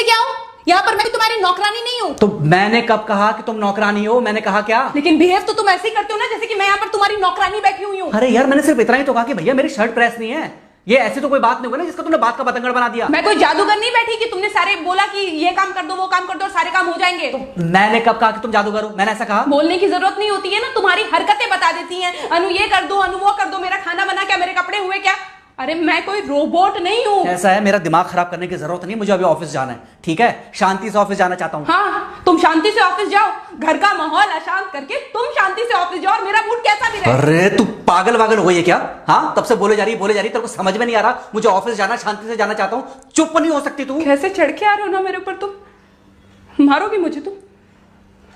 तुमसे क्या हो? यहाँ पर मैं तुम्हारी नौकरानी नहीं हूँ। तो मैंने कब कहा कि तुम नौकरानी हो? मैंने कहा क्या? लेकिन बिहेव तो तुम ऐसे ही करते हो ना जैसे कि मैं यहाँ पर तुम्हारी नौकरानी बैठी हुई हूँ। अरे यार, मैंने सिर्फ इतना ही तो कहा कि भैया मेरी शर्ट प्रेस नहीं है। ये ऐसी तो कोई बात नहीं होगी ना जिसका तुमने बात का बतंगड़ बना दिया। मैं कोई जादूगर नहीं बैठी कि तुमने सारे बोला कि ये काम कर दो वो काम कर दो और सारे काम हो जाएंगे। तो मैंने कब कहा कि तुम जादूगर हो? मैंने ऐसा कहा? बोलने की जरूरत नहीं होती है ना, तुम्हारी हरकतें बता देती हैं। अनु ये कर दो, अनु वो कर दो, मेरा खाना बना क्या, मेरे कपड़े हुए क्या। अरे मैं कोई रोबोट नहीं हूँ। ऐसा है, मेरा दिमाग खराब करने की जरूरत नहीं, मुझे अभी ऑफिस जाना है। ठीक है, शांति से ऑफिस जाना चाहता हूँ। हाँ, तुम शांति से ऑफिस जाओ, घर का माहौल अशांत करके तुम शांति से ऑफिस जाओ और मेरा मूड कैसा भी रहे। अरे तू पागल वागल हो गई है क्या? हाँ, तब से बोले जा रही तेरे को समझ में नहीं आ रहा। मुझे ऑफिस जाना, शांति से जाना चाहता हूँ। चुप नहीं हो सकती तू? कैसे चढ़ के आ रहे हो ना मेरे ऊपर तुम। मारोगे मुझे? तुम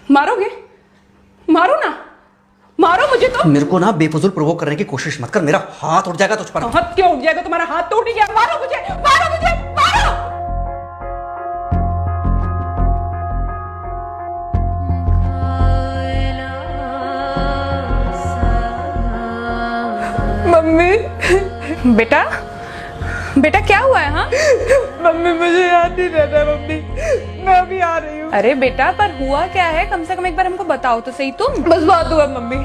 मारोगे? मारो ना, मारो मुझे। तो मेरे को ना बेफजूल प्रोवोक करने की कोशिश मत कर, मेरा हाथ उठ जाएगा तुझ पर। हाथ क्यों उठ जाएगा? तुम्हारा हाथ तो उठ गया। मारो मुझे, मारो मुझे, मारो। मम्मी। बेटा, बेटा क्या हुआ है? हाँ मम्मी मुझे याद नहीं रहता मम्मी, मैं अभी आ रही हूँ। अरे बेटा, पर हुआ क्या है? कम से कम एक बार हमको बताओ तो सही। तुम बस बात हुआ मम्मी,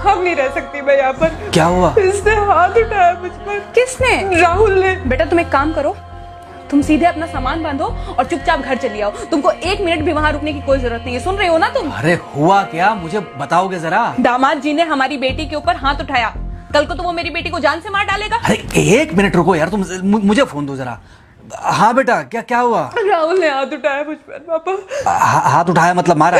हम नहीं रह सकती मैं यहाँ पर। क्या हुआ? इसने हाथ उठाया मुझ पर। किसने? राहुल ने। बेटा तुम एक काम करो, तुम सीधे अपना सामान बांधो और चुपचाप घर चली आओ। तुमको 1 मिनट भी वहाँ रुकने की कोई जरूरत नहीं है। सुन रहे हो ना तुम? अरे हुआ क्या, मुझे बताओगे जरा? दामाद जी ने हमारी बेटी के ऊपर हाथ उठाया। कल को तो वो मेरी बेटी को जान से मार डालेगा। अरे 1 मिनट रुको यार, तुम मुझे फोन दो जरा। हाँ बेटा, क्या हुआ? राहुल ने हाथ उठाया मुझ पर पापा। हाथ उठाया मतलब मारा?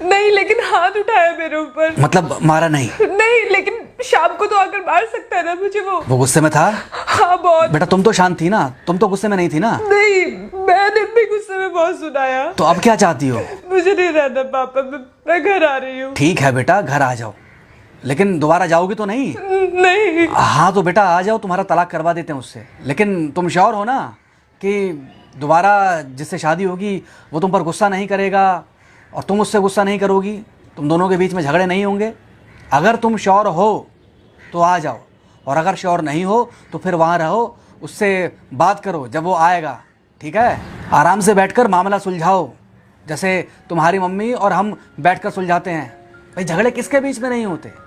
नहीं, लेकिन हाथ उठाया मेरे ऊपर। मतलब मारा नहीं? नहीं, लेकिन शाम को तो आकर मार सकता है ना मुझे वो गुस्से में था? हाँ बहुत। बेटा तुम तो शांत थी ना, तुम तो गुस्से में नहीं थी ना? नहीं, मैंने भी गुस्से में बहुत सुनाया। तो अब क्या चाहती हो? मुझे नहीं रहना पापा, मैं घर आ रही हूँ। ठीक है बेटा, घर आ जाओ, लेकिन दोबारा जाओगी तो नहीं? नहीं। हाँ तो बेटा आ जाओ, तुम्हारा तलाक करवा देते हैं उससे। लेकिन तुम श्योर हो ना कि दोबारा जिससे शादी होगी वो तुम पर गुस्सा नहीं करेगा और तुम उससे गुस्सा नहीं करोगी, तुम दोनों के बीच में झगड़े नहीं होंगे? अगर तुम श्योर हो तो आ जाओ, और अगर श्योर नहीं हो तो फिर वहाँ रहो, उससे बात करो जब वो आएगा। ठीक है, आराम से बैठकर मामला सुलझाओ, जैसे तुम्हारी मम्मी और हम बैठकर सुलझाते हैं। भाई झगड़े किसके बीच में नहीं होते?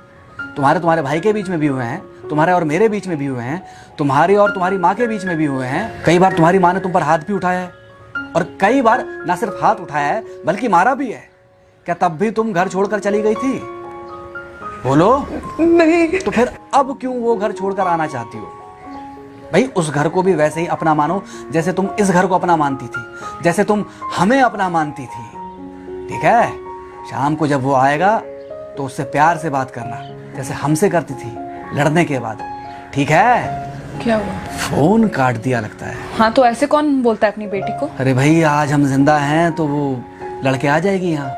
तुम्हारे भाई के बीच में भी हुए हैं, तुम्हारे और मेरे बीच में भी हुए हैं, तुम्हारी और तुम्हारी माँ के बीच में भी हुए हैं। कई बार तुम्हारी माँ ने तुम पर हाथ भी उठाया है, और कई बार ना सिर्फ हाथ उठाया है बल्कि मारा भी है। क्या तब भी तुम घर छोड़कर चली गई थी? बोलो। नहीं। तो फिर अब क्यों वो घर छोड़कर आना चाहती हो? भाई उस घर को भी वैसे ही अपना मानो जैसे तुम इस घर को अपना मानती थी, जैसे तुम हमें अपना मानती थी। ठीक है, शाम को जब वो आएगा तो उससे प्यार से बात करना, जैसे हमसे करती थी लड़ने के बाद। ठीक है? क्या हुआ? फोन काट दिया लगता है। हाँ तो ऐसे कौन बोलता है अपनी बेटी को? अरे भाई आज हम जिंदा हैं तो वो लड़के आ जाएगी यहाँ,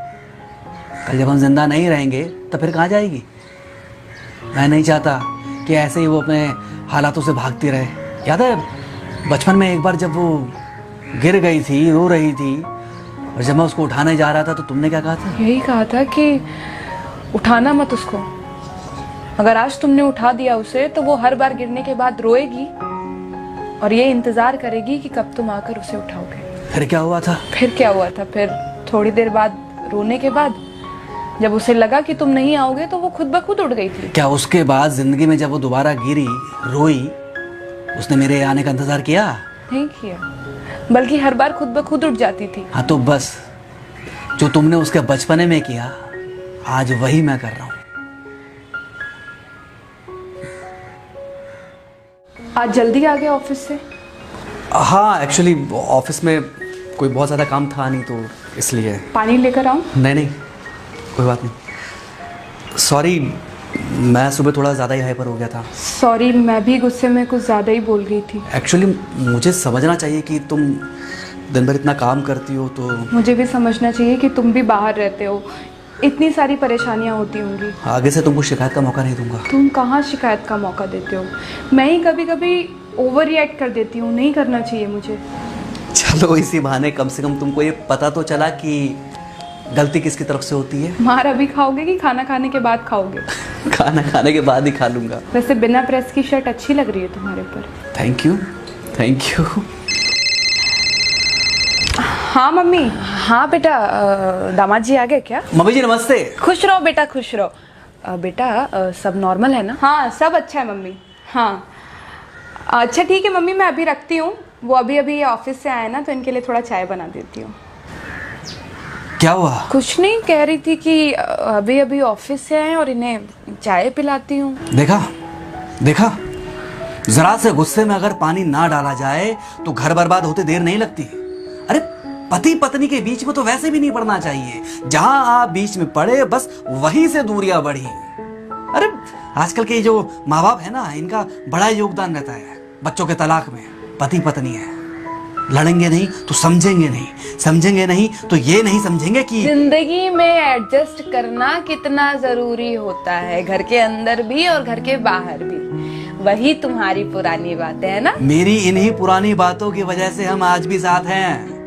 कल जब हम जिंदा नहीं रहेंगे तो फिर कहाँ जाएगी? मैं नहीं चाहता कि ऐसे ही वो अपने हालातों से भागती रहे। याद है बचपन में एक बार जब वो गिर गई थी, रो रही थी, और जब मैं उसको उठाने जा रहा था तो तुमने क्या कहा था? यही कहा था कि उठाना मत उसको। अगर आज तुमने उठा दिया उसे तो वो हर बार गिरने के बाद रोएगी और ये इंतजार करेगी कि कब तुम आकर उसे उठाओगे। फिर क्या हुआ था? फिर क्या हुआ था? फिर थोड़ी देर बाद रोने के बाद जब उसे लगा कि तुम नहीं आओगे तो वो खुद ब खुद उठ गई थी। क्या उसके बाद जिंदगी में जब वो दोबारा गिरी, रोई, उसने मेरे आने का इंतजार किया? नहीं किया, बल्कि हर बार खुद ब खुद उठ जाती थी। हाँ तो बस जो तुमने उसके बचपने में किया आज वही मैं कर रहा हूँ। आज जल्दी आ गए ऑफिस से? हाँ एक्चुअली ऑफिस में कोई बहुत ज़्यादा काम था नहीं तो इसलिए। पानी लेकर आऊं? नहीं कोई बात नहीं, सॉरी मैं सुबह थोड़ा ज़्यादा ही हाइपर हो गया था। सॉरी, मैं भी गुस्से में कुछ ज़्यादा ही बोल गई थी। एक्चुअली मुझे समझना चाहिए कि तुम दिन भर इतना काम करती हो तो। मुझे भी समझना चाहिए कि तुम भी बाहर रहते हो, इतनी सारी परेशानियां होती होंगी। आगे से तुमको शिकायत का मौका नहीं दूंगा। तुम कहाँ शिकायत का मौका देते हो? मैं ही कभी कभी ओवर रिएक्ट कर देती हूँ, नहीं करना चाहिए मुझे। चलो इसी बहाने कम से कम तुमको ये पता तो चला कि गलती किसकी तरफ से होती है। मार अभी खाओगे कि खाना खाने के बाद खाओगे? खाना खाने के बाद ही खा लूंगा। वैसे बिना प्रेस की शर्ट अच्छी लग रही है तुम्हारे ऊपर। Thank you. हाँ हाँ मम्मी। हाँ बेटा, दामाद जी आ गए क्या? मम्मी जी नमस्ते। खुश रहो बेटा, खुश रहो। बेटा सब नॉर्मल है ना? हाँ सब अच्छा है मम्मी। हाँ अच्छा ठीक है मम्मी, मैं अभी रखती हूँ। वो अभी ऑफिस से आए ना, तो इनके लिए थोड़ा चाय बना देती हूँ। क्या हुआ? कुछ नहीं, कह रही थी कि अभी ऑफिस से आए और इन्हें चाय पिलाती हूँ। देखा देखा, जरा से गुस्से में अगर पानी ना डाला जाए तो घर बर्बाद होते देर नहीं लगती। अरे पति पत्नी के बीच में तो वैसे भी नहीं पड़ना चाहिए। जहां आप बीच में पड़े बस वहीं से दूरियां बढ़ी। अरे आजकल के जो माँ बाप है ना, इनका बड़ा योगदान रहता है बच्चों के तलाक में। पति पत्नी है, लड़ेंगे नहीं तो समझेंगे नहीं, समझेंगे नहीं तो ये नहीं समझेंगे कि जिंदगी में एडजस्ट करना कितना जरूरी होता है, घर के अंदर भी और घर के बाहर भी। वही तुम्हारी पुरानी बातें है ना। मेरी इन्हीं पुरानी बातों की वजह से हम आज भी साथ हैं।